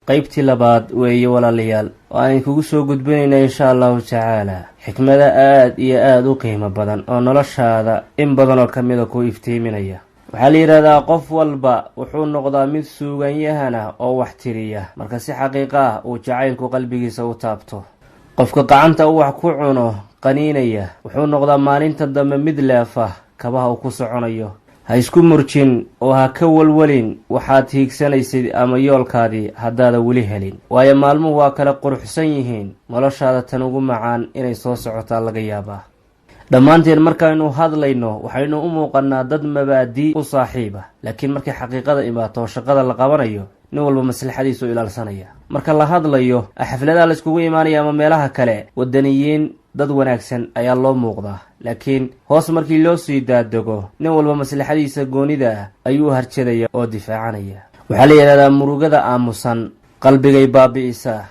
qaybtii labaad weeye walaalayaal waan kugu soo gudbinaynaa insha allahu tacaala xikmada aad iyo aad u qiimo badan oo noloshaada in badan oo ka mida ku iftiiminaya. waxaa la yidhaahdaa qof walba wuxuu noqdaa mid suuganyahana oo wax tiriya marka si xaqiiqa ah uu jacaylku qalbigiisa u taabto. qofka gacanta uu wax ku cuno qaniinaya wuxuu noqdaa maalinta dambe mid leefa kabaha uu ku soconayo. ha isku murjin oo ha ka walwalin waxaad hiigsanaysid ama yoolkaadii haddaada weli helin, waayo maalmuhu waa kala quruxsan yihiin. noloshaada tan ugu macaan inay soo socotaa laga yaabaa. dhammaanteen markaynu hadlayno waxaynu u muuqannaa dad mabaadii u saaxiiba, laakiin markay xaqiiqada imaato shaqada la qabanayo nin walba maslaxadiisu ilaalsanaya. marka la hadlayo xafladaha la iskugu imaanaya ama meelaha kale, wadaniyiin dad wanaagsan ayaa loo muuqdaa, laakiin hoos markii loo sii daadego nin walba maslaxadiisa goonida ah ayuu harjadaya oo difaacanaya. waxaa la yidhahdaa murugada aamusan qalbigay baabi'isaa.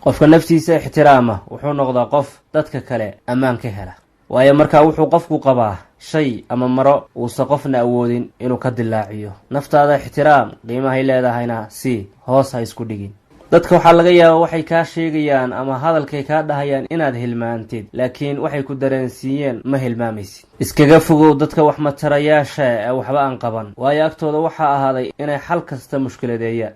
qofka naftiisa ixtiraama wuxuu noqdaa qof dadka kale ammaan ka hela, waayo markaa wuxuu qofku qabaa shay ama maro uusan qofna awoodin inuu ka dilaaciyo. naftaada ixtiraam, qiimahay leedahayna si hoos ha isku dhigin. dadka waxaa laga yaabaa waxay kaa sheegayaan ama hadalkay kaa dhahayaan inaad hilmaantid, laakiin waxay ku dareensiiyeen ma hilmaamaysid. iskaga fogow dadka wax matarayaasha ee waxba aan qaban, waayo agtooda waxaa ahaaday inay xal kasta mushkiladeeyaan.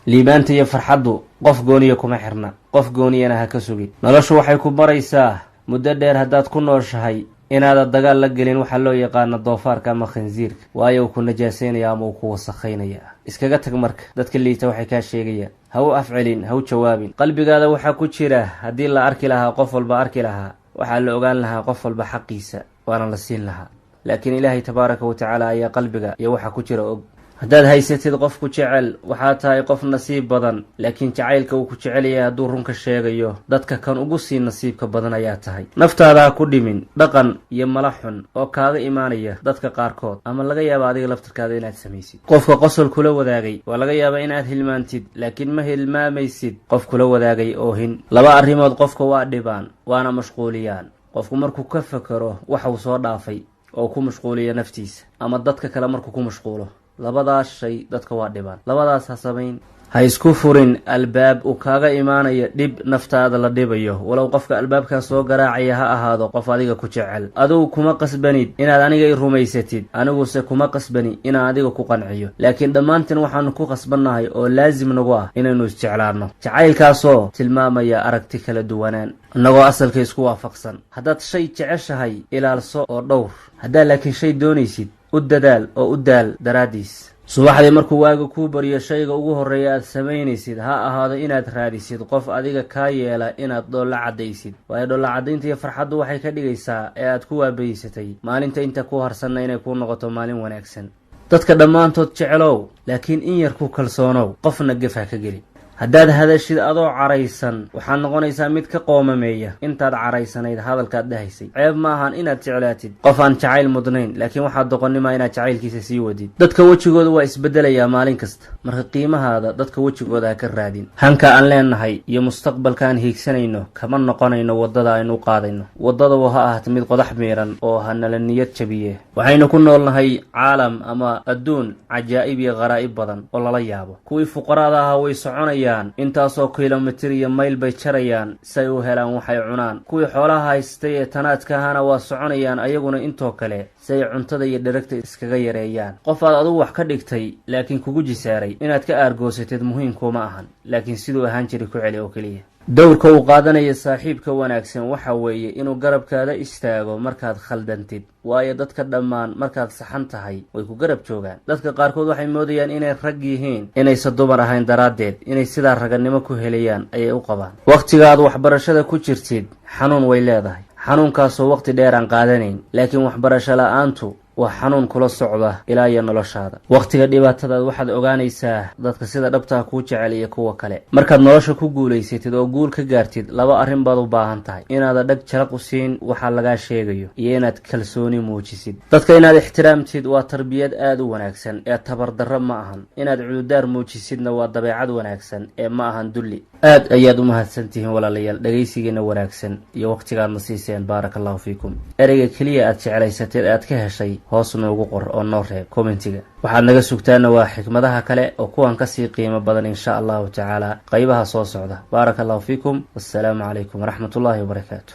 liibaanta iyo farxaddu qof gooniya kuma xirna, qof gooniyana ha ka sugin. noloshu waxay ku baraysaa muddo dheer haddaad ku nooshahay inaadan dagaal la gelin waxaa loo yaqaana doofaarka ama khansiirka, waayo uu ku najaasaynaya ama uu ku wasakhaynaya. iskaga tag marka dadka liita waxay kaa sheegayaan, ha u afcelin, ha u jawaabin. qalbigaada waxaa ku jira haddii la arki lahaa qof walba arki lahaa, waxaa la ogaan lahaa qof walba xaqiisa waana la siin lahaa. laakiin ilaahay tabaaraka wa tacaala ayaa qalbiga iyo waxa ku jira og. haddaad haysatid qof ku jecel waxaa tahay qof nasiib badan, laakiin jacaylka uu ku jecelyahay hadduu runka sheegayo dadka kan ugu sii nasiibka badan ayaa tahay. naftaada ha ku dhimin dhaqan iyo mala xun oo kaaga imaanaya dadka qaarkood, ama laga yaaba adiga laftarkaada inaad samaysid. qofka qosol kula wadaagay waa laga yaabaa inaad hilmaantid, laakiin ma hilmaamaysid qof kula wadaagay oohin. laba arrimood qofka waa dhibaan waana mashquuliyaan. qofku markuu ka fakero waxuu soo dhaafay oo ku mashquuliya naftiisa, ama dadka kale markuu ku mashquulo, labadaas shay dadka waa dhibaan. labadaas ha samayn. ha isku furin albaab uu kaaga imaanayo dhib naftaada la dhibayo, walow qofka albaabkaas soo garaacaya ha ahaado qof adiga ku jecel. adugu kuma qasbanid inaad aniga i rumaysatid, aniguse kuma qasbani inaan adiga ku qanciyo, laakiin dhammaanteen waxaanu ku qasbannahay oo laasim nagu ah inaynu isjeclaanno. jacaylkaasoo tilmaamaya aragti kala duwanaan innagoo asalka isku waafaqsan. haddaad shay jeceshahay ilaalso oo dhowr, haddaad laakiin shay doonaysid u dadaal oo u daal daraaddiis. subaxdii markuu waaga kuu baryo shayga ugu horreeya aad samaynaysid ha ahaado inaad raadisid qof adiga kaa yeela inaad dholla caddaysid, waayo dholla caddaynta iyo farxaddu waxay ka dhigaysaa ee aad ku waabaysatay maalinta inta ku harsanna inay kuu noqoto maalin wanaagsan. dadka dhammaantood jeclow, laakiin in yar ku kalsoonow, qofna gef ha ka gelin. haddaad hadashid adoo caraysan waxaad noqonaysaa mid ka qoomameeya intaad caraysanayd hadalkaad dhahaysay. ceeb ma ahan inaad jeclaatid qof aan jacayl mudnayn, laakiin waxaad doqonnima inaad jacaylkiisa sii wadid. dadka wejigooda waa isbedelayaa maalin kasta, marka qiimahaada dadka wejigooda ha ka raadin. hanka aan leenahay iyo mustaqbalkaan hiigsanayno kama noqonayno waddada aynu u qaadayno. waddadaba ha ahata mid qodax miiran oo ha nala niyad jabiye. waxaynu ku noolnahay caalam ama adduun cajaa'ib iyo qaraa'ib badan oo lala yaabo. kuwii fuqaraada ahaa way soconayaan intaasoo kilomitir iyo mayl bay jarayaan si ay u helaan waxay cunaan. kuwii xoolaha haystay ee tanaadka ahana waa soconayaan ayaguna intoo kale si ay cuntada iyo dheragta iskaga yareeyaan. qof aad adugu wax ka dhigtay laakiin kugu jisaaray inaad ka aargoosatid muhiimkuuma ahan, laakiin siduu ahaan jiri ku celi oo keliya. dowrka uu qaadanaya saaxiibka wanaagsan waxa weeye inuu garabkaada istaago markaad khaldantid, waayo dadka dhammaan markaad saxan tahay way ku garab joogaan. dadka qaarkood waxay moodayaan inay rag yihiin inaysan dumar ahayn daraaddeed, inay sidaa raganimo ku helayaan ayay u qabaan. wakhtigaad waxbarashada ku jirtid xanuun way leedahay, xanuunkaasoo wakhti dheer aan qaadanayn, laakiin waxbarasho la-aantu waa xanuun kula socda ilaa iyo noloshaada. wakhtiga dhibaatadaad waxaad ogaanaysaa dadka sida dhabtaa kuu jecel iyo kuwa kale. markaad nolosha ku guulaysatid oo guul ka gaartid laba arrin baad u baahan tahay: inaada dhag jalaq u siin waxaa lagaa sheegayo, iyo inaad kalsooni muujisid. dadka inaad ixtiraamtid waa tarbiyad aad u wanaagsan ee tabardarro ma ahan. inaad cududaar muujisidna waa dabeecad wanaagsan ee ma ahan dulli. aad ayaad u mahadsantihiin walaalayaal dhegaysigiina wanaagsan iyo wakhtigaadna siiseen. baaraka allahu fiikum. ereyga keliya aad jeclaysateed aad ka heshay hoos noogu qor oo noo reeb commentiga. waxaad naga sugtaana waa xikmadaha kale oo kuwan kasii qiimo badan insha allahu tacaala qaybaha soo socda. baaraka allahu fiikum, wassalaamu calaykum waraxmatullaahi wabarakaatu.